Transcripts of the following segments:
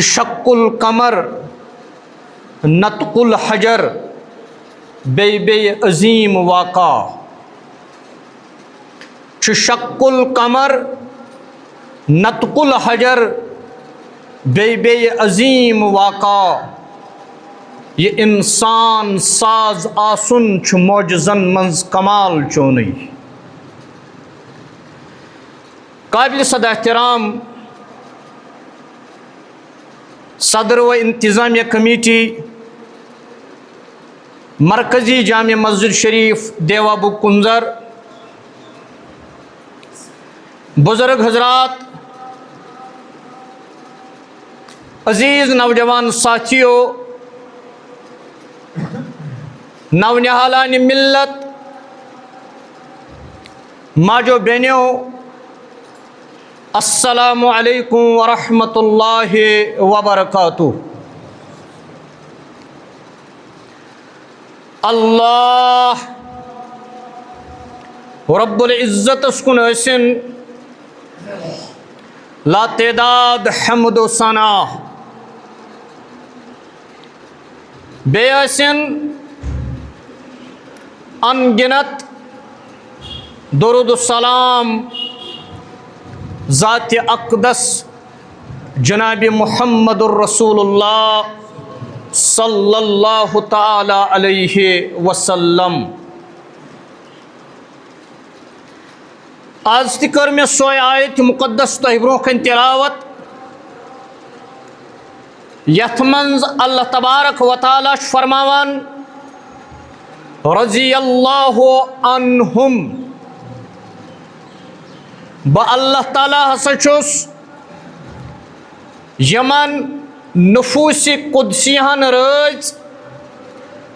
شق القمر نطق الحجر بے عظیم واقع شق القمر نطق الحجر بے عظیم واقع یہ انسان ساز آسن معجزن منز کمال چونی قابل صد احترام صدر و انتظامیہ کمیٹی مرکزی جامع مسجد شریف دیوابو کنزر، بزرگ حضرات، عزیز نوجوان ساتھیوں، نونہالان ملت، ماجو بہنوں، السلام علیکم ورحمۃ اللہ وبرکاتہ۔ اللہ رب العزت اسکن حسن لا تعداد حمد و ثنا بے حسن انگنت درود السلام ذات اقدس جناب محمد الرسول اللہ صلی اللہ تعالی علیہ وسلم۔ آج تہ کر میں سوئے آیت مقدس تہ برونٛہہ کن تلاوت یتھ منز اللہ تبارک و تعالی فرماوان رضی اللہ عنہم، با اللہ تعالی ہسا چھس یمن نفوس قدسیہن رٲضۍ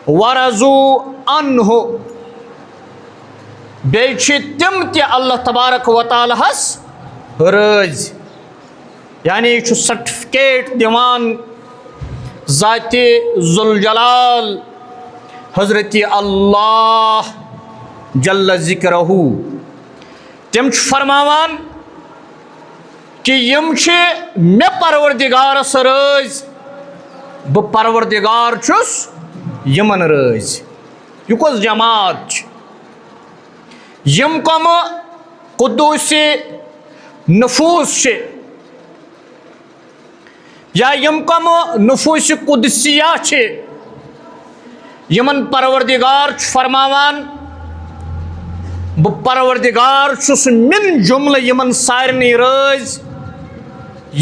ورضو عنہ، بیٚیہِ چھِ تِم تہِ اللہ تبارک و تعالیٰ ہس رٲضۍ، یعنی یہ چھُ سرٹیفکیٹ دِوان ذاتِ ذوالجلال حضرت اللہ جل ذکرہ۔ تم چھِ فرماوان کہ یم چھِ مےٚ پروردگارس رٲضۍ، بہٕ پروردگار چھُس یمن رٲضۍ۔ یہ کۄس جماعت چھِ؟ یم کمہٕ قدوٗس نفوس چھِ یا یم کمہٕ نفوس قدسیہ چھِ یمن پروردگار چھُ فرماوان بہٕ پروردگار چھُس من جملہٕ یمن سارنٕے رٲضۍ،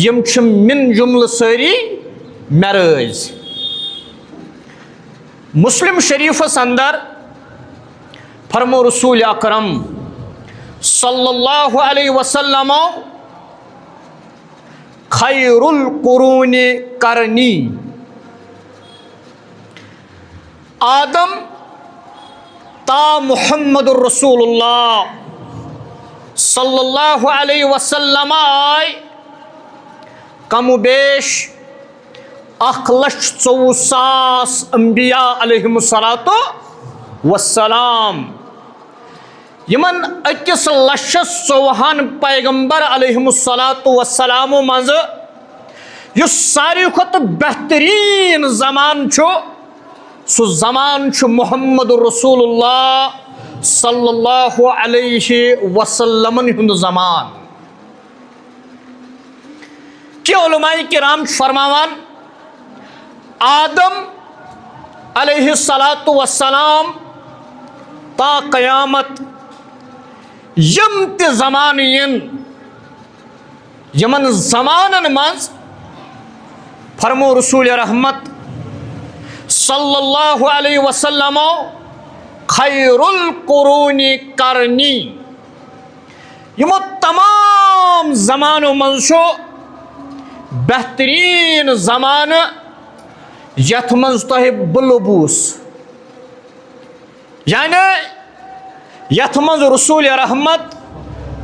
یم چھِ من جملہٕ سٲری مےٚ رٲضۍ۔ مسلم شریفس اندر فرمو رسول اکرم صلی اللہ علیہ وسلم خیر القرون قرنی، آدم تا محمد الرسول اللہ صلی اللہ علیہ وسلم آئی کم و بیش 1,04,000 انبیاء علیہم السلام، یمن 1,04,000 پیغمبر علیہم السلام مز یس ساروی کھت بہترین زمان چھو سو زمان چھو محمد رسول اللہ صلی اللہ علیہ وسلم ہند زمان۔ کہ علماء کرام فرماوان آدم علیہ السلام تا قیامت یم تہ زمان یمن زمانن منز فرمو رسول رحمت صلی اللہ علیہ وسلم خیر القرون قرنی، یمو تمام زمانو منز چھو بہترین زمان یتھ منز تہ بلبوس، یعنی یتھ منز رسول رحمت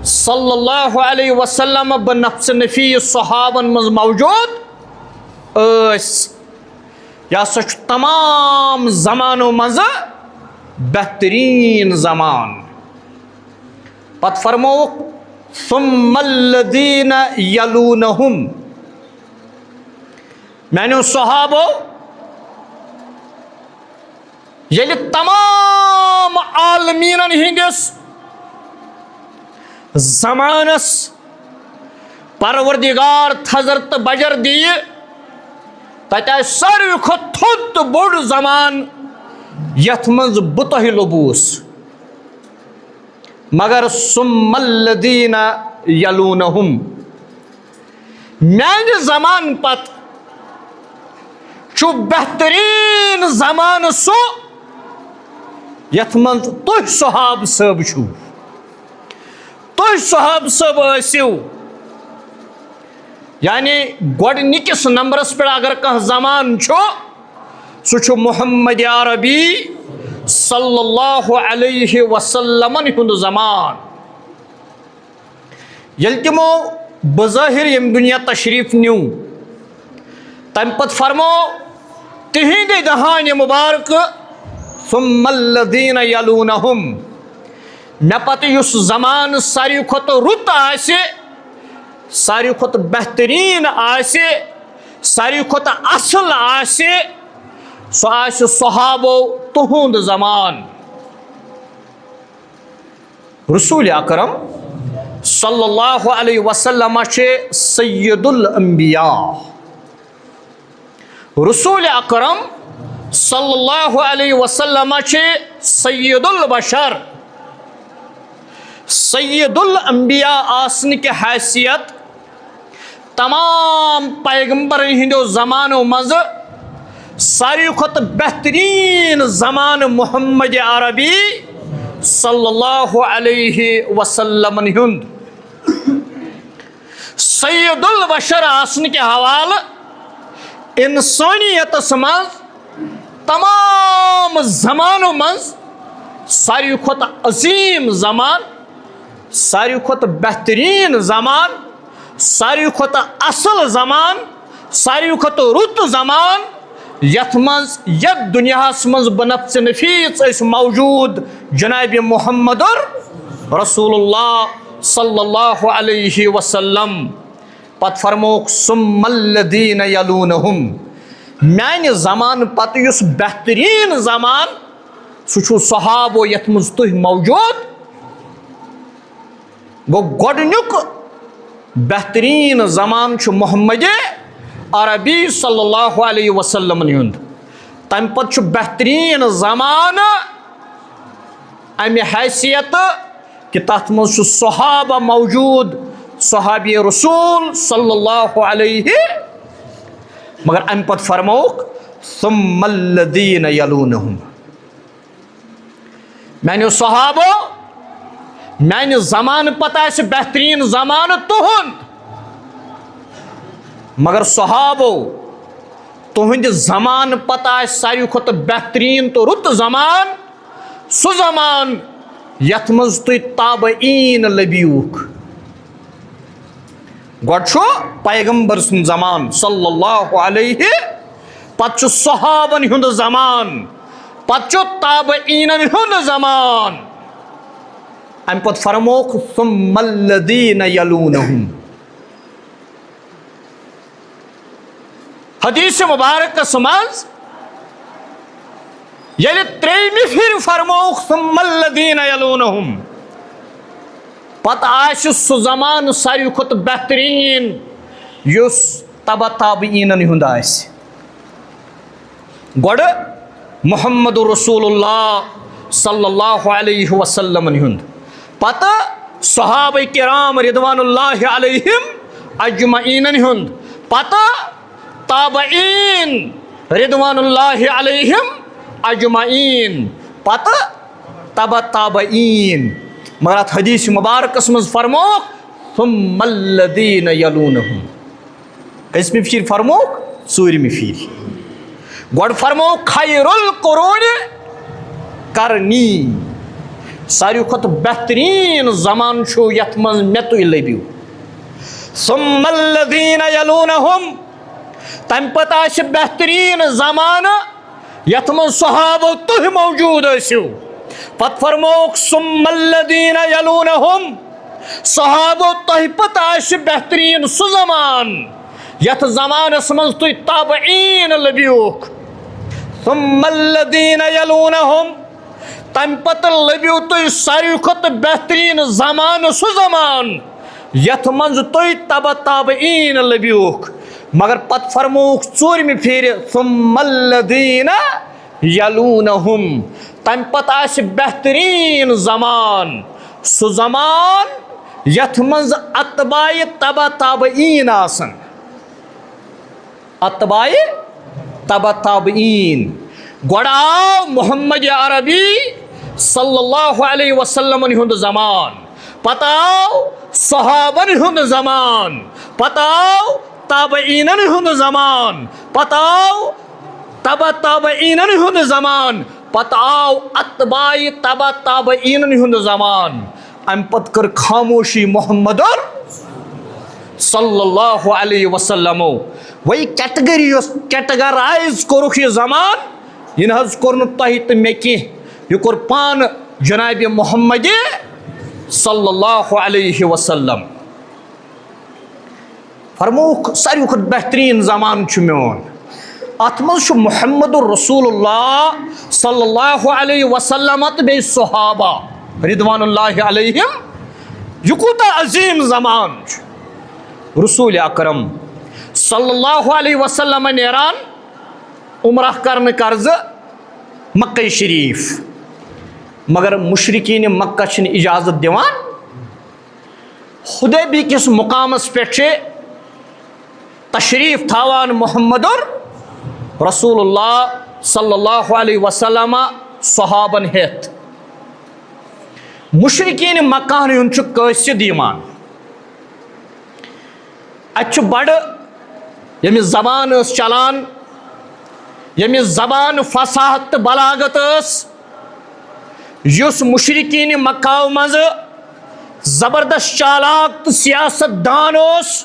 صلی اللہ علیہ وسلم بنفس نفی صحابن منز موجود اس، یا سچ تمام زمانو منز بہترین زمان۔ پت فرمو ثم الذین یلونہم، میانو صحابو یل تمام عالمین ہندس زمانس پروردگار تھزر تو بجر دی تت ساروی کھت تھوٚد تو بوڑ زمان یتھ منز بہٕ تۄہہِ لوٚبوُس مگر ثم الذین یلونہم میانہ زمان پت چھُ بہترین زمان سُہ یتھ منز تُہۍ صحاب صٲب چھُو تُہۍ صحاب صٲب ٲسِو یعنی گۄڈنِکِس نمبرس پٮ۪ٹھ اگر کانٛہہ زمان چھُ سُہ چھُ محمد عربی صلی اللہ علیہ وسلمن ہُنٛد زمان ییٚلہِ تِمو بظٲہر ییٚمہِ دُنیا تشریٖف نیوٗ تَمہِ پتہٕ فرمو تِہنٛدِ دہانہِ مُبارکہٕ ثم الذین یلونہم مےٚ پتہٕ یُس زمانہٕ ساروی کھۄتہٕ رُت آسہِ ساروی کھۄتہٕ بہتریٖن آسہِ ساروی کھۄتہٕ اصل آسہِ سُہ آسہِ صحابو تُہُنٛد زمان رسول اکرم صلی اللہ علیہ وسلم چھِ سید الانبیاء رسول اکرم صلی اللہ علیہ وسلم چھِ سید البشر سید الانبیاء آسنہٕ کہِ حیثیت تمام پیغمبرن ہندو زمانو مز ساروی کھۄتہٕ بہترین زمان محمد عربی صلی اللہ علیہ وسلمن ہُنٛد سید البشر آسنہٕ کہِ حوالہٕ انسانیتس منٛز تمام زمانو منٛز ساروی کھۄتہٕ عظیٖم زمان ساروی کھۄتہٕ بہتریٖن زمان ساروی کھۄتہٕ اصل زمان ساروی کھۄتہٕ رُت زمان یتھ منٛز یتھ دُنیاہس منٛز بنفژ نفیٖس ٲسۍ موجوٗد جناب محمد رسول اللہ صلی اللہ علیہ وسلم پتہٕ فرموکھ ثم الذین یلونہم میانہِ زمانہٕ پتہٕ یُس بہتریٖن زمان سُہ چھُ صحابو یتھ منٛز تُہۍ موجوٗد گوٚو گۄڈنیُک بہتریٖن زمان چھُ محمد عربی صلی اللہ علیہ وسلمن ہُنٛد تمہِ پتہٕ چھُ بہتریٖن زمانہٕ امہِ حیثیتہٕ کہِ تتھ منٛز چھُ صحابہ موجوٗد صحابی رسول صلی اللہ علیہ مگر امہِ پتہٕ فرموکھ ثم الذین یلونہم میانیو صحابو میانہِ زمانہٕ پتہٕ آسہِ بہتریٖن زمانہٕ تُہُنٛد مگر صحابو تُہنٛدِ زمانہٕ پتہٕ آسہِ ساروی کھۄتہٕ بہتریٖن تہٕ رُت زمان سُہ زمان یتھ منٛز تُہۍ تابعیٖن لبیوٗکھ گۄڈٕ چھُ پیغمبر سُنٛد زمان صلی اللہ علیہ پتہٕ چھُ صحابن ہُنٛد زمان پتہٕ چھُ تابعیٖنن ہُنٛد زمان امہِ پتہٕ فرموکھ ثم الذین یلونہم حدیث مبارکس منٛز ییٚلہِ ترٛیٚیمہِ پھِرِ فرموکھ ثم الذین یلونہم پتہٕ آسہِ سُہ زمانہٕ ساروی کھۄتہٕ بہتریٖن یُس تبع تابعیٖنن ہُنٛد آسہِ گۄڈٕ محمد رسول اللہ صلی اللہ علیہ وسلمن ہُنٛد پتہٕ صحابہ کرام رضوان اللہ علیہم اجمعیٖنن ہُنٛد پتہٕ تابعیٖن رضوان اللہ علیہم اجمعیٖن پتہٕ تبع تابعیٖن مگر اتھ حدیث مبارکس منٛز فرموکھ ثم الذین یلونہم کٔژمہِ پھِرِ فرموکھ ژوٗرمہِ پھِرِ گۄڈٕ فرموکھ خیر القرون کرنی ساروی کھۄتہٕ بہتریٖن زمان چھُ یتھ منٛز مےٚ تُہۍ لبِو ثم الذین یلونہم تمہِ پتہٕ آسہِ بہتریٖن زمانہٕ یتھ منٛز صحابو تُہۍ موجوٗد ٲسِو پتہٕ فرموکھ ثم الذین یلونہم صحابو تۄہہِ پتہٕ آسہِ بہتریٖن سُہ زمان یت زمانس من تھی تابعین لبیوک ثم الذین یلونہم تم پتہ لبیو تھی ساروی کھت بہترین زمان سہ زمان یت من تھی تبع تابعین لبیوک مگر پت فرموک ژوٗرمہِ پھیرِ ثم الذین یلونہم تم پتہ آسہِ بہترین زمان سہ زمان یت من اتباع تبع تابعین آسن اتباع تبع تابعین گۄڈٕ آو محمد عربی صلی اللہ علیہ وسلم ہُنٛد زمان پتہ آو صحابن ہُنٛد زمان پتہ آو تابعینن ہُنٛد زمان پتہ آو تبع تابعینن ہُنٛد زمان پتہ آو اتباع تبع تابعینن ہُنٛد زمان ام پتہ کر خاموشی محمد صلی اللہ علیہ وسلم وہی کیٹگرائز کورک یہ زمان یہ نہ کور تہ تو مے کی یہ کور پان جناب محمد صلی اللہ علیہ وسلم فرموک ساروی کھت بہترین زمان چھ میون ات مز محمد الرسول اللہ صلی اللہ علیہ وسلم تو بی صحابہ رضوان اللہ علیہم یہ کوتا عظیم زمان رسول اکرم صلی اللہ علیہ وسلم نیران عمرہ کرنے قرض مکہ شریف مگر مشرکین مکہ چھن اجازت دیوان حدیبی کس مقامس پہ تشریف تھاوان محمد رسول اللہ صلی اللہ علیہ وسلم صحابن ہیت مشرکین مکہ ہن قاصد یمان اتھ بڑ یمس زبان اس چلان یمس زبان فصاحت تو بلاغت اس مشرکین مکہ مز زبردست چالاک تو سیاست دان اس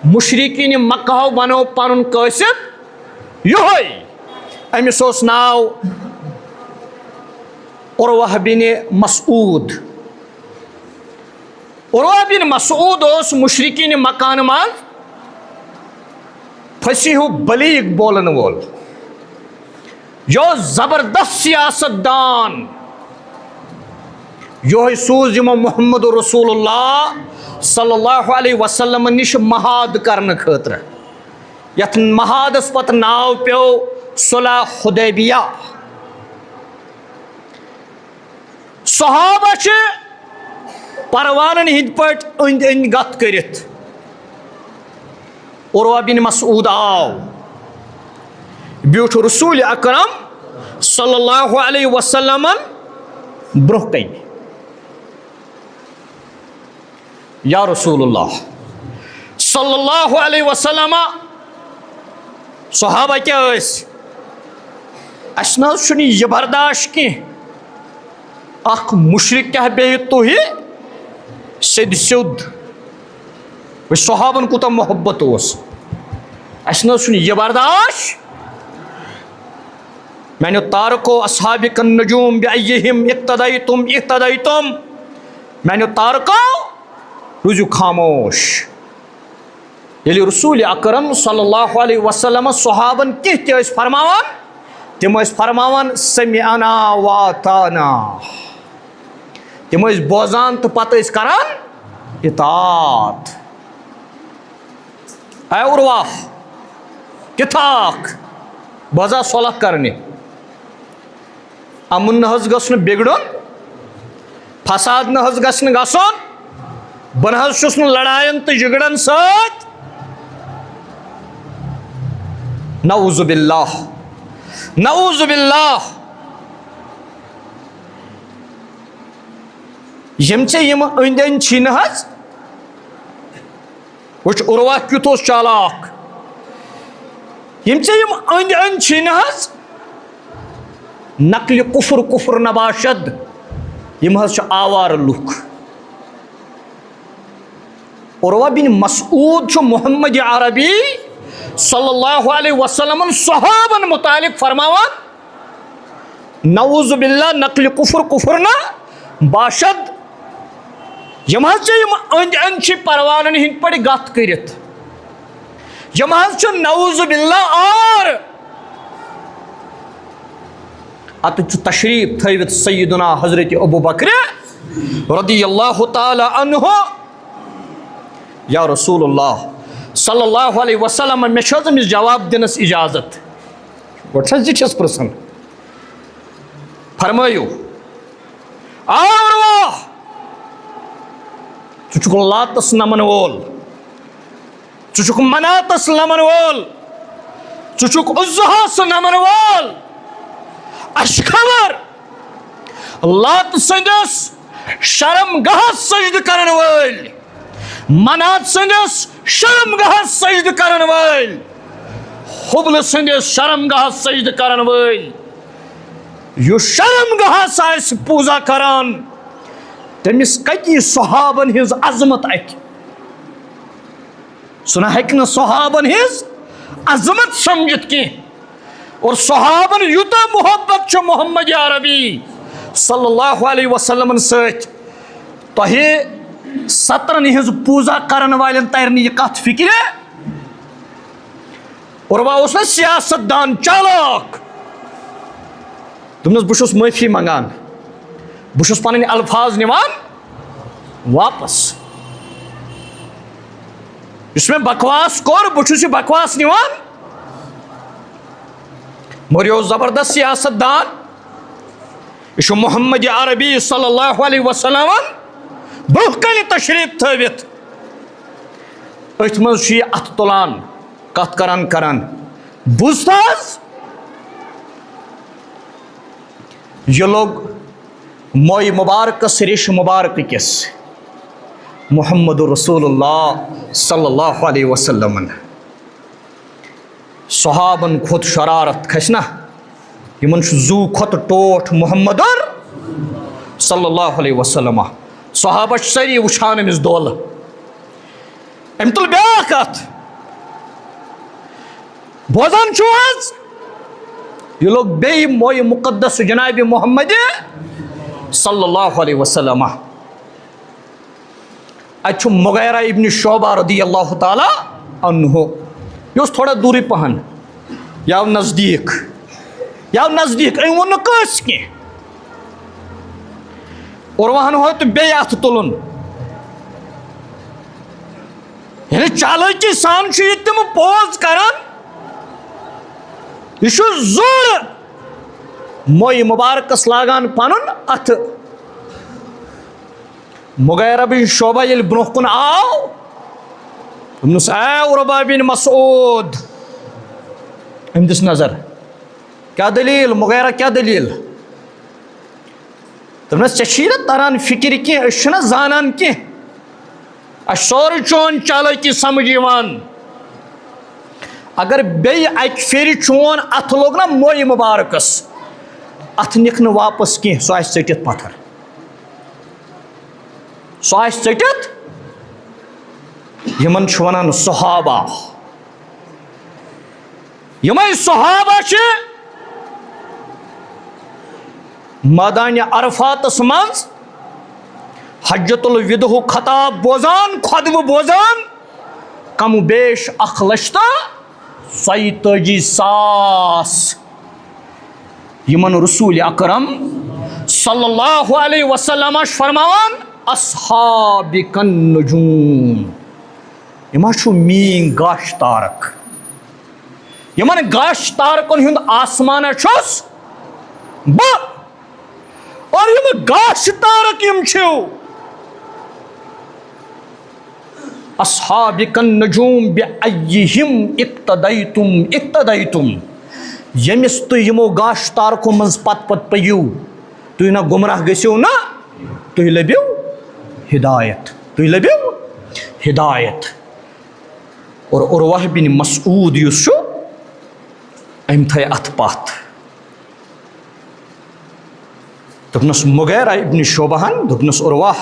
مشرکین مکہ بنو پن قاصد یہ امس ناو عروہ بن مسعود عروہ بن مسعود اس مشرکین مکان من فصیح و بلیغ بولن وول جو زبردست سیاست دان یہ سوز یمو محمد رسول اللہ صلی اللہ علیہ وسلم نش محاد کرنے خاطر یت محادس پت ناو پیو صلح حدیبیہ صحابہ پروانن ہند پٹ اند اند گت کرت عروہ بن مسعود آو بیوٹھ رسول اکرم صلی اللہ علیہ وسلم برہ کن یا رسول اللہ صلی اللہ علیہ وسلم صحابہ کیا اس نہ یہ برداشت کی اخ مشرک کیا بیہ تو ہی سید سود صحابن کوتا محبت اس نہ یہ برداشت میں نے تارکو اصحابک النجوم بأیہم اقتدیتم اقتدیتم میں نے تارکو روزو خاموش یلی رسول اکرم صلی اللہ علیہ وسلم صحابن کہتے اس فرماوان تم اس فرماوان سمعنا واتانا تم اس بوزان تو پتہ اس کران اطاعت اے عروہ کتاک بوزا صلح کرنے امن نہ گھن بگڑن فساد نہ گھن گھن بہ نہ لڑائن تو جگڑن ست نعوذ باللہ نعوذ باللہ یم یم اند اند چھ حظ وچ عروہ کیت چالاک یم یم اند اند چھ حظ نقل کفر کفر نباشد یم حظ آوار لوک عروہ بن مسعود چھ محمد عربی صلی اللہ علیہ وسلم صحابن متعلق فرماوان نعوذ باللہ نقل کفر کفر نہ باشد یم حظ یم اند اند چھ پروانن ہند پڑ گت کرت یم حظ چھ نعوذ باللہ اور ات تشریف تھوت سیدنا حضرت ابو بکر رضی اللہ تعالی عنہ. یا رسول اللہ صلی اللہ علیہ وسلم میں امس جواب دنس اجازت گوٹس چھس پرسن فرمایو اور ژٕ لاتس نمن وول ژٕ مناتس نمن وول ژٕ عزہس نمن وول اش خبر لات سندس شرم گہس سجد کرن وول منات سندس شرم گہس سجد کرن وول حبل سندس شرم گہس سجد کرن وول یو شرم گہس آس پوزا کران تمس کتی صحابن ہز عظمت ات سہ ہیکہ صحابن ہز عظمت سمجھت کی اور صحابن یوتا محبت چھ محمد عربی صلی اللہ علیہ وسلم ست تہ سترن ہز پوزا کرن والن ترنی یہ کت فکر اور اس نا سیاست دان چالاک دس بہس معافی منگان بہس پن الفاظ نوان واپس اس میں بکواس کور بہس یہ بکواس نوان مگر یہ زبردست سیاست دان یہ محمد عربی صلی اللہ علیہ وسلم برہ کن تشریف تھوت ات مز یہ ات تلان کت کران بوزت حظ یہ لوگ موئی مبارکس ریش مبارک کس محمد رسول اللہ صلی اللہ علیہ وسلم صحابن کھت شرارت کھسنا یمن زو کھت ٹوٹ محمد صلی اللہ علیہ وسلم صحابہ ساری وچھان امس دول ام تل بیاکھ کت بوزان چھو حظ یہ لوگ بی موئی مقدس جناب محمد صلی اللہ علیہ وسلم اچھو مغیرہ ابن شعبہ رضی اللہ تعالی عنہ یہ تھوڑا دوری پہن یا نزدیک این ون کس کی اور وہاں ہو تو بے ات تلن یعنی چالاکی سان یہ تم پوز کران یہ زور موئی مبارکس لاگان پنن ات مغیرہ بن شعبہ یل برہ کن آو دس اے عربہ بن مسعود ام دس نظر کیا دلیل مغیرہ کیا دلیل دس ٹھیک تران فکر کی زانان کی سوری چون چالاکی سمجھ اگر بی اک پھر چون ات لوگ نا موئی مبارکس ات نک واپس کی سہ ٹھٹت پتھر سہ ٹھٹت یمن ونان صحابہ یمے صحابہ میدان عرفاتس مز حجت الودہ خطاب بوزان خطبہ بوزان کم بیش 1,42,000 یمن رسول اکرم صلی اللہ علیہ وسلم فرمان اصحابک النجوم یما چھو مین گاش تارک یمن گاش تارکن ہند آسمان چھس با اور یم گاش تارک یم چھو اصحابک النجوم بأیہم اقتدیتم یمس تو یمو گاش تارکو منز پت پیو تو نہ گمراہ گسیو نا تو لبیو ہدایت اور عروہ بن مسعود یس ام تھے ات پات دپنس مغیرہ ابن شعبہن دپنس عروہ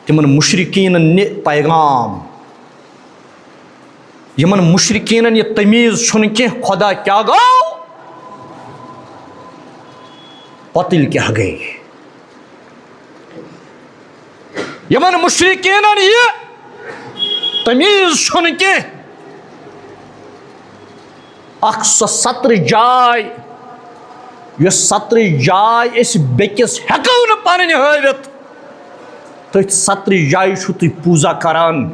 تمن مشرکین نِ پیغام یمن مشرکین یہ تمیز چھن کی خدا کیا گو پتل کیا گئی یمن مشرکین یہ تمیز چھن کی اخ سو سطر جاے یس سطر جاے اس بیکس ہیکو نہ پنن ہاوت تتھ سطر جاے چھو تُہۍ پوٗزا کران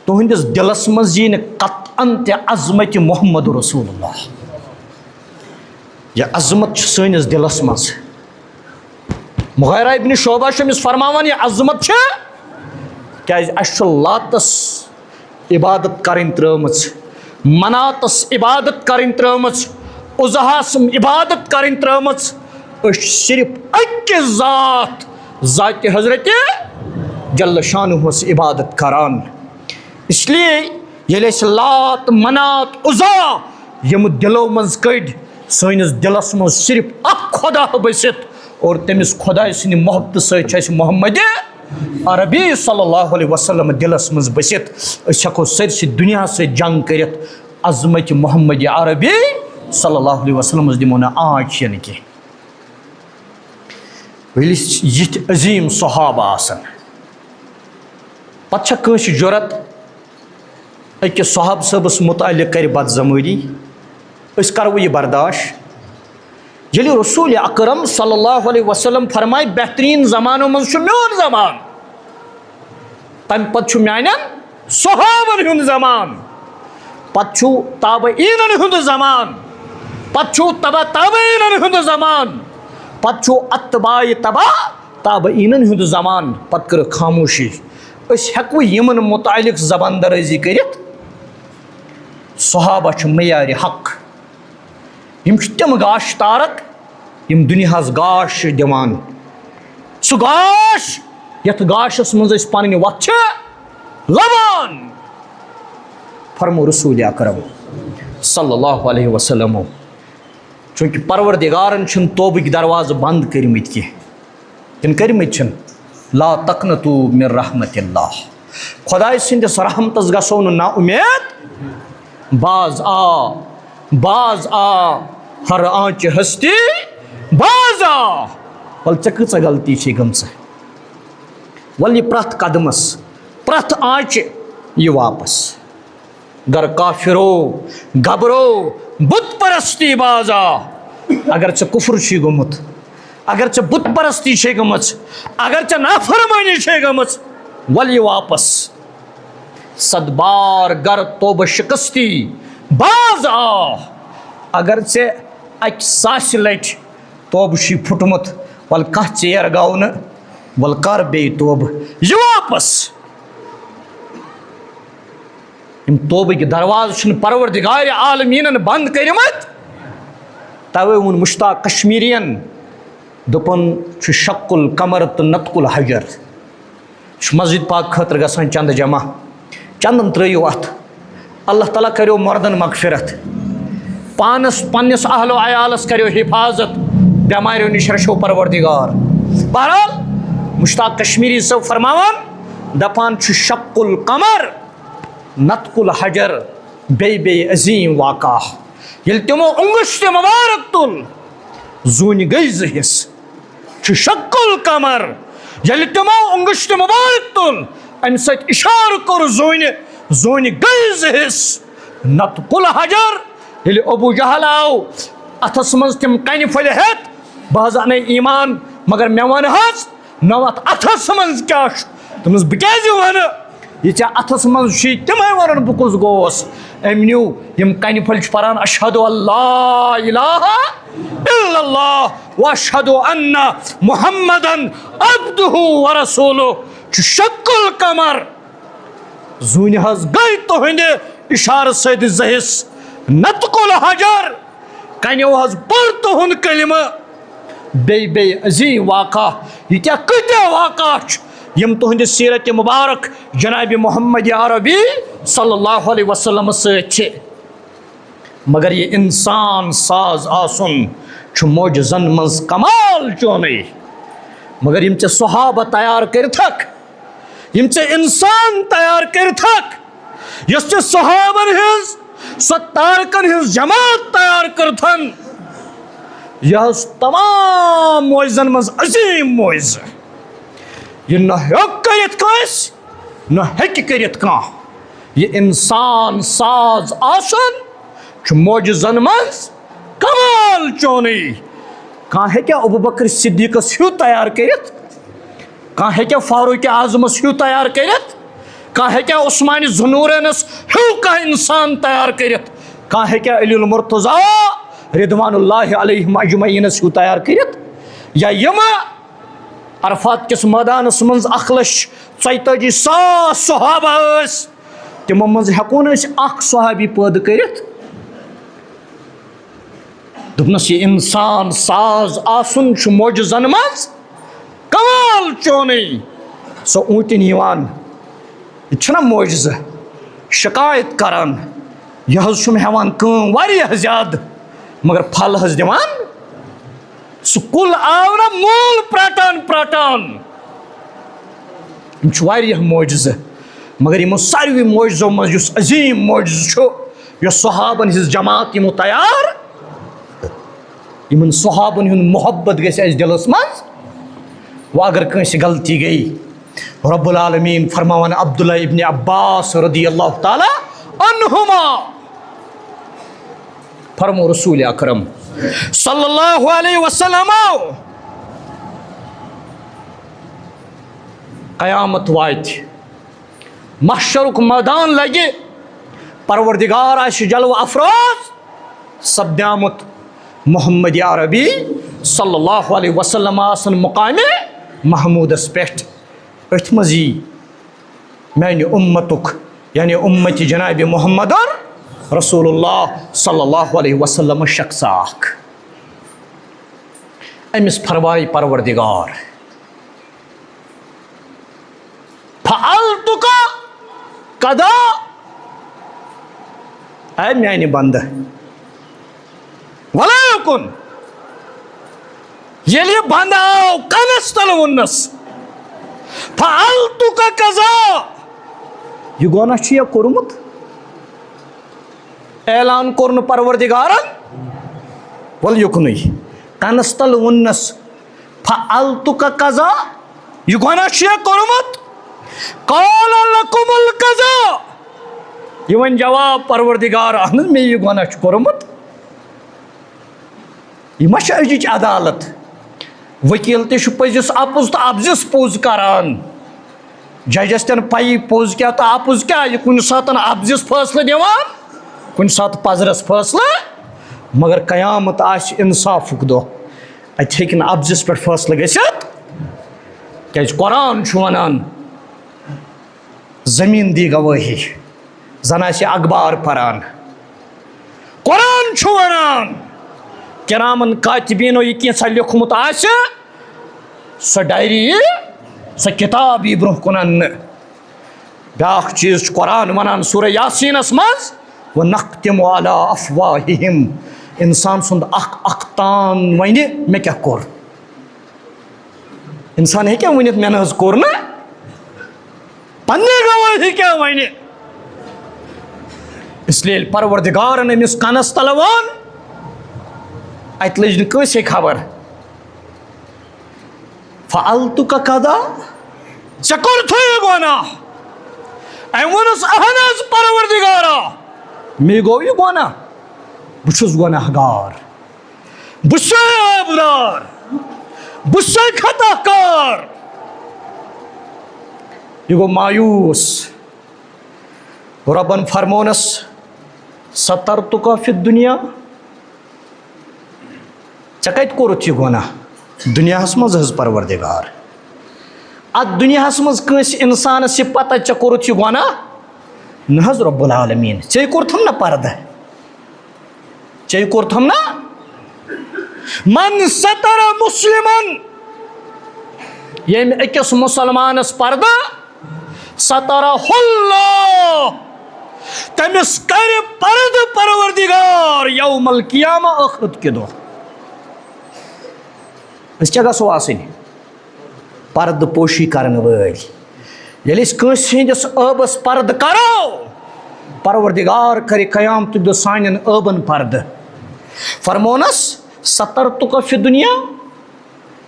تُہنٛدِس دلس منٛز یی نہٕ قطعن تہِ عظمت محمد رسول اللہ یہ عظمت چھِ سٲنِس دلس منٛز مغیرہ ابن شعبہ چھُ أمِس فرماوان یہ عظمت چھِ کیازِ اَسہِ چھُ لاتس عبادت کرٕنۍ ترٲمٕژ مناتس عبادت کرٕنۍ ترٲمٕژ عزہس عبادت کرٕنۍ ترٲمٕژ أسۍ چھِ صرف أکِس ذات حضرت جل شانہس عبادت کران اس لیے ییٚلہِ أسۍ لات منات عزا یِم دلو منٛز کٔڑۍ سٲنِس دلس منٛز صرف اکھ خۄدا بٔسِتھ اور تٔمِس خۄداے سٕنٛدِ محبتہٕ سۭتۍ چھُ اَسہِ محمد عربی صلی اللہ علیہ وسلم دلس منٛز بٔسِتھ أسۍ ہٮ۪کو سٲرسٕے دُنیاہس سۭتۍ جنگ کٔرِتھ عظمت محمد عربی صلی اللہ علیہ وسلمس دِمو نہٕ آنچ یِنہٕ کینٛہہ ییٚلہِ یِتھۍ عظیٖم صحابہ آسن پتہٕ چھا کٲنٛسہِ ضروٗرت أکِس صحابہٕ صٲبس متعلق کرِ بدزمٲری أسۍ کرو یہِ برداشت ییٚلہِ رسول اکرم صلی اللہ علیہ وسلم فرمایہِ بہتریٖن زمانو منٛز چھُ میون زمان تمہِ پتہٕ چھُ میانٮ۪ن صحابن ہُنٛد زمان پتہٕ چھُ تابعیٖنن ہُنٛد زمان پتہٕ چھُ تبع تابعیٖنن ہُنٛد زمان پتہٕ چھُ اتباع تبع تابعیٖنن ہُنٛد زمان پتہٕ کٔرٕکھ خاموشی أسۍ ہٮ۪کوٕ یِمن متعلق زبان درٲزی کٔرِتھ صحابہ چھِ معیارِ حق یِم چھِ تِم گاش تارک یِم دُنیاہس گاش چھِ دِوان سُہ گاش یتھ گاشس منٛز أسۍ پنٕنۍ وتھ چھِ لبان فرمو رسول اکرم صلی اللہ علیہ وسلم چوٗنٛکہِ پروردِگارن چھِنہٕ توبٕکۍ دروازٕ بنٛد کٔرمٕتۍ کینٛہہ تِم کٔرمٕتۍ چھِنہٕ لا تقنطوا من رحمت اللہ خۄداے سٕنٛدِس رحمتس گژھو نہٕ نا اُمید باز آ ہر آنچہِ ہستی باز آ وَلہٕ ژےٚ کۭژاہ غلطی چھے گٔمژٕ وَلہٕ یہِ پرٛٮ۪تھ قدمس پرٛٮ۪تھ آنچہِ یہِ واپس گر کافرو گبرو بت پرستی باز آ اگر ژےٚ کُفر چھُے گوٚمُت اگر ژےٚ بت پرستی چھے گٔمٕژ اگر ژےٚ نافرمٲنی چھے گٔمٕژ وَلہٕ یہِ واپس صد بار گر توبہٕ شِکستی باز آ اگر ژےٚ اکہِ ساسہِ لٹہِ توبہٕ چھُے پھُٹمُت وَلہٕ کانٛہہ ژیر گوٚو نہٕ وَلہٕ کر بیٚیہِ توبہٕ یہِ واپس یِم توبٕکۍ دروازٕ چھِنہٕ پروردِگارِ عالمیٖنن بنٛد کٔرمٕتۍ توے ووٚن مشتاق کشمیٖرین دوٚپُن چھُ شق القمر تہٕ نطق الحجر چھُ مسجد پاک خٲطرٕ گژھان چندٕ جمع چندن ترٲیِو اتھ اللہ تعالیٰ کریو مردن مغفرت پانس پننس اہل و عیالس کریو حفاظت بٮ۪ماریو نِش رچھو پروردِگار بہرحال مشتاق کشمیٖری صٲب فرماوان دپان چھُ شق القمر نطق الحجر بیٚیہِ عظیٖم واقع ییٚلہِ تِمو اونگشتہِ مبارک تُل زوٗنہِ گٔے زٕ حصہٕ چھُ شق القمر ییٚلہِ تِمو اونگشتہِ مبارک تُل امہِ سۭتۍ اِشارٕ کوٚر زوٗنہِ گٔے زٕ حصہٕ نطق الحجر ییٚلہِ ابوٗ جہل آو اتھس منٛز تِم کنہِ پھٔلۍ ہٮ۪تھ بہٕ حظ انے ایمان مگر مےٚ ون حظ نہ اتھ اتھس منٛز کیٛاہ چھُ دوٚپمس بہٕ کیازِ ونہٕ یہ ژےٚ اتھس منٛز چھُے تِمے ونن بہٕ کُس گوس أمۍ نیوٗ یِم کنہِ پھٔلۍ چھِ پران اشہدُ اللہ الہ الا اللہ واشہدُ انہ محمدن عبدہ ورسولہ چھُ شق القمر زوٗنہِ حظ گٔے تُہنٛدِ اشارٕ سۭتۍ زٕ حصہٕ نطق الحجر کنیو حظ پوٚر تُہُنٛد کلمہٕ بیٚیہِ عظیٖم واقع ییٖتیاہ کۭتیاہ واقع چھِ یم تُہنٛدِ سیٖرتِ مُبارک جنابِ محمد عربی صلی اللہ علیہ وسلم سۭتۍ چھِ مگر یہِ انسان ساز آسُن چھُ معجزن منٛز کمال چونٕے مگر یم ژےٚ صحابہ تیار کٔرتھکھ یم ژےٚ انسان تیار کٔرتھکھ یۄس ژےٚ صحابن ہٕنٛز سۄ تارکن ہٕنٛز جماعت تیار کٔرتھن یہِ حظ تمام معجزن منٛز عظیٖم معجزٕ یہِ نہ ہیوٚک کٔرِتھ کٲنٛسہِ نہ ہیٚکہِ کٔرِتھ کانٛہہ یہِ انسان ساز آسُن موجزن منز کمال چونی کان ہے کیا ابو بکر صدیقس ہیو تیار کرت کان ہے کیا فاروق اعظمس ہیو تیار کرت کان ہے کیا عثمان ذوالنورینس ہیو کا انسان تیار کرت کان ہے کیا علی المرتضی رضوان اللہ علیہم اجمعینس ہیو تیار کرت یا یما عرفات کس میدانس منز 1,42,000 صحابہ اس تمو منز ہیکون اس اخ صحابی پید کرت دپنس یہ انسان ساز آسن چھ معجزن منز کمال چونی سو اونٹن یوان یہ چھنا معجزہ شکایت کران یہ حض چھم ہیوان کام واریاہ زیادہ مگر پھل حض دیوان سو کل آو نا مول پرٹان چھ واریاہ معجزہ مگر یمو ساروی معجزو مز یس عظیم معجزہ چھ یس صحابن ہز جماعت یمو تیار یمن صحابن ہن محبت گژھِ اَسہِ دلس مز و اگر کٲنٛسہِ غلطی گئی رب العالمین فرماوان عبداللہ ابن عباس رضی اللہ تعالی عنہما فرمو رسول اکرم صلی اللہ علیہ وسلم قیامت وات محشرک میدان لگے پروردگار آسہِ جلوہ افروز سپدیمت محمد عربی صلی اللہ علیہ وسلم آسن مقام محمودس پٮ۪ٹھ أتھۍ منٛز یی میانہِ اُمتُک یعنی اُمتی جناب محمد رسول اللہ صلی اللہ علیہ وسلم شخص اکھ امس فرمائی پروردگار فعلتک قدا اے میانہِ بندہ ولا یکن ییٚلہِ یہِ بنٛد آو کنس تل ووننس فعلتک قضا یہ گۄناہ چھُ یا کوٚرمُت اعلان کوٚر نہٕ پروردگارن ول یُکنُے کنس تل ووننس فعلتک قضا یہ گۄناہ چھُ یا کوٚرمُت قال لکم القضا یہ ون جواب پروردگار اہن حظ مےٚ یہِ گۄناہ چھُ کوٚرمُت یہ ما چھِ أزِچ عدالت وکیل تہِ چھُ پٔزِس اپُز تہٕ ابزِس پوٚز کران ججس تہِ نہٕ پَیی پوٚز کیٛاہ تہٕ اپُز کیٛاہ یہِ کُنہِ ساتہٕ ابزِس فٲصلہٕ دِوان کُنہِ ساتہٕ پزرس فٲصلہٕ مگر قیامت آسہِ انصافُک دۄہ اتہِ ہیٚکہِ نہٕ ابزِس پٮ۪ٹھ فٲصلہٕ گٔژھِتھ کیٛازِ قرآن چھُ ونان زمیٖن دی گوٲہی زن آسہِ اخبار پران قرآن چھُ ونان کرامن کاتبینو یہ کینٛژھا لیوکھمُت آسہِ سۄ ڈایری یی سۄ کتاب یی برونٛہہ کُن اننہٕ بیاکھ چیٖز چھُ قرآن ونان سورہ یاسیٖنس منٛز وَنَخْتِمُ عَلَىٰ أَفْوَاهِهِمْ انسان سُنٛد اکھ تان ونہِ مےٚ کیٛاہ کوٚر انسان ہیٚکیٛاہ ؤنِتھ مےٚ نہ حظ کوٚر نہٕ پننہِ گوٲہی کیٛاہ ونہِ اس لیے ییٚلہِ پروردگارن أمِس کنس تل ووٚن اتہِ لٔج نہٕ کٲنٛسے خبر فعلتک قضا ژےٚ کوٚرتھٕے یہِ گۄناہ أمۍ ووٚنُس اہن حظ پروردگارا مےٚ گوٚو یہِ گۄناہ بہٕ چھُس گۄناہ گار بہٕ چھُسے آبدار بہٕ چھُسے خطا کار یہ گوٚو مایوٗس رۄبن فرمونس سترتک فی الدنیا ژےٚ کتہِ کوٚرُتھ یہِ گۄناہ دُنیاہس منٛز حظ پروردگار اتھ دُنیاہس منٛز کٲنٛسہِ انسانس یہِ پتہ ژےٚ کوٚرُتھ یہِ گۄناہ نہ حظ رب العالمیٖن ژےٚ کوٚرتھم نا پردٕ ژےٚ کوٚرتھم نا من ستر مسلمن ییٚمہِ أکِس مُسلمانس پردٕ سترہ اللہ تٔمِس کرِ پردٕ پروردگار یوم القیامہ ٲخرت کہِ دۄہ أسۍ کیٛاہ گژھو آسٕنۍ پردٕ پوشی کرن وٲلۍ ییٚلہِ أسۍ کٲنٛسہِ ہٕنٛدِس ٲبس پردٕ کرو پروردگار کرِ قیامتُک دۄہ سانٮ۪ن ٲبن پردٕ فرمونس سترتک فی دُنیا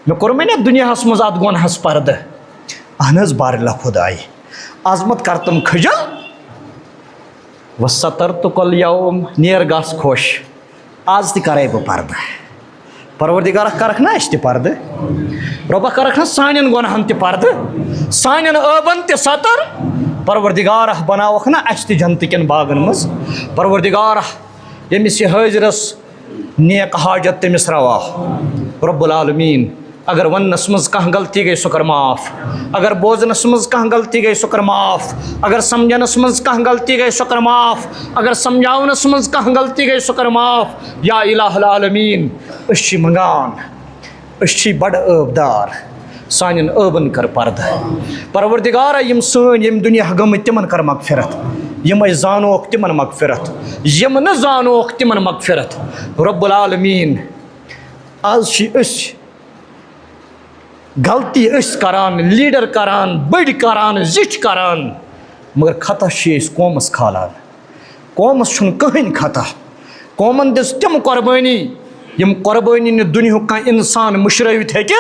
مےٚ کوٚرمے نا دُنیاہس منٛز اتھ گۄنہس پردٕ اہن حظ بارِلہ خۄداے عظمت کرتم کھٔجل وَسَتَرْتُكَ الْيَوْمَ نیر گژھ خوش آز تہِ کَرَے بہٕ پردٕ پروردِگارہ کَرَکھ نا اَسہِ تہِ پردٕ رۄبہ کَرَکھ نا سانٮ۪ن گۄنہَن تہِ پردٕ سانٮ۪ن ٲبَن تہِ سَتر پروردِگارہ بناوَکھ نا اَسہِ تہِ جنتٕکٮ۪ن باغن منٛز پروردِگارہ ییٚمِس یہِ حٲضرَس نیک حاجت تٔمِس روا رۄب العالمیٖن اگر وننس منٛز کانٛہہ غلطی گٔے سۄ کر معاف اگر بوزنس منٛز کانٛہہ غلطی گٔے سۄ کر معاف اگر سمجھنس منٛز کانٛہہ غلطی گٔے سۄ کر معاف اگر سمجھاونس منٛز کانٛہہ غلطی گٔے سۄ کر معاف یا الہ العالمیٖن أسۍ چھِ منٛگان أسۍ چھِ بڑٕ ٲبدار سانٮ۪ن ٲبن کر پردٕ پروردِگارہ یِم سٲنۍ ییٚمہِ دُنیا گٔمٕتۍ تِمن کر مغفرت یِم أسۍ زانوکھ تِمن مغفرت یِم نہٕ زانوکھ تِمن مغفرت رۄب العالمیٖن آز چھِ أسۍ غلطی أسۍ کران لیٖڈر کران بٔڑۍ کران زِٹھۍ کران مگر خطا چھِ أسۍ قومس کھالان قومس چھُنہٕ کٕہٕنۍ خطا قومن دِژ تِم قۄربٲنی یِم قۄربٲنی نہٕ دُنیہُک کانٛہہ اِنسان مٔشرٲوِتھ ہیٚکہِ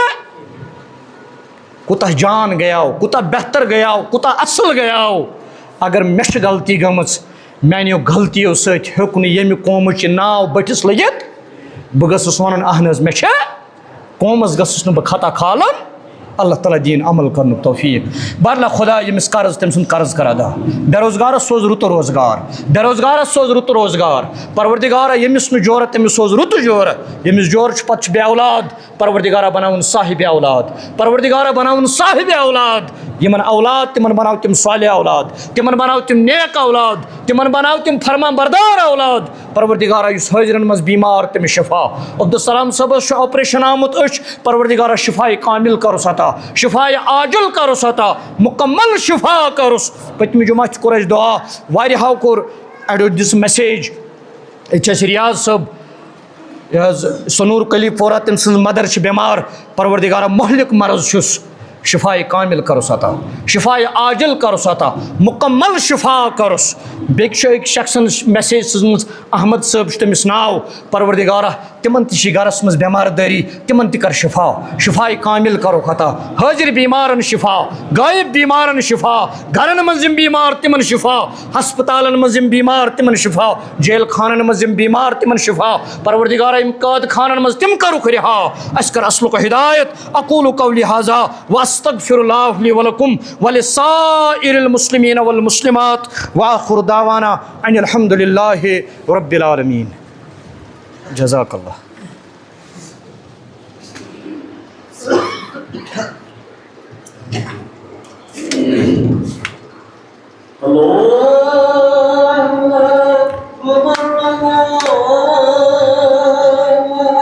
کوٗتاہ جان گٔیاو کوٗتاہ بہتر گٔیاو کوٗتاہ اصٕل گٔیاو اگر مےٚ چھِ غلطی گٔمٕژ میانیو غلطیو سۭتۍ ہیوٚک نہٕ ییٚمہِ قومٕچ ناو بٔٹھِس لٔگِتھ بہٕ گٔژھٕس وَنُن اہن حظ مےٚ چھِ قومس گٔژھٕس نہٕ بہٕ خطا کھالُن اللہ تعالیٰ دِیِن عمل کرنُک توفیٖق بہرحال خۄدا ییٚمِس قرض تٔمۍ سُنٛد قرض کر ادا بے روزگارس سوز رُت روزگار بے روزگارس سوز رُت روزگار پروردِگارہ ییٚمِس نہٕ جورٕ تٔمِس سوز رُت جورٕ ییٚمِس جورٕ چھُ پتہٕ چھُ بے اولاد پروردِگارہ بناوُن صاحبِ اولاد پروردِگارہ بناوُن صاحبِ اولاد یِمن اولاد تِمن بناو تِم صالح اولاد تِمن بناو تِم نیک اولاد تِمن بناو تِم فرمان بردار اولاد پروردِگارہ یُس حٲضرن منٛز بیمار تٔمِس شفا عبدالسلام صٲبس چھُ آپریشن آمُت أچھ پروردِگارہ شفایہِ کامل کروس عطا شفایہِ عاجل کروس عطا مکمل شفا کروس پٔتمہِ جمعہ تہِ کوٚر اَسہِ دعا واریاہو کوٚر اَڑیو دِژ میسیج ییٚتہِ چھِ اَسہِ ریاض صٲب یہِ حظ سنوٗر کلی پورہ تٔمۍ سٕنٛز مدر چھِ بٮ۪مار پروردِگارہ مہلِک مرض چھُس شفایہِ کامل کروس عطا شفایہِ عاجل کروس عطا مکمل شفا کروس بیٚکہِ چھُ أکۍ شخصن میسیج سوٗزمٕژ احمد صٲب چھُ تٔمِس ناو پروردِگارہ تِمن تہِ چھِ گرس منٛز بٮ۪مار دٲری تِمن تہِ کر شفا شفایہِ کامل کروکھ عطا حٲضر بیمارن شفا غٲیب بیمارن شفا گرن منٛز یِم بیمار تِمن شفا ہسپتالن منٛز یِم بیمار تِمن شفا جیل خانن منٛز یِم بیمار تِمن شفا پروردِگارہ یِم قٲد خانن منٛز تِم کرُکھ رِہا اَسہِ کر اصلُک ہدایت اقول قولی ہذا واستغفر اللہ لی ولکم ولسائر المسلمین والمسلمات وآخر دعوانا ان الحمد للہ رب العالمین جزاک اللہ. اللہ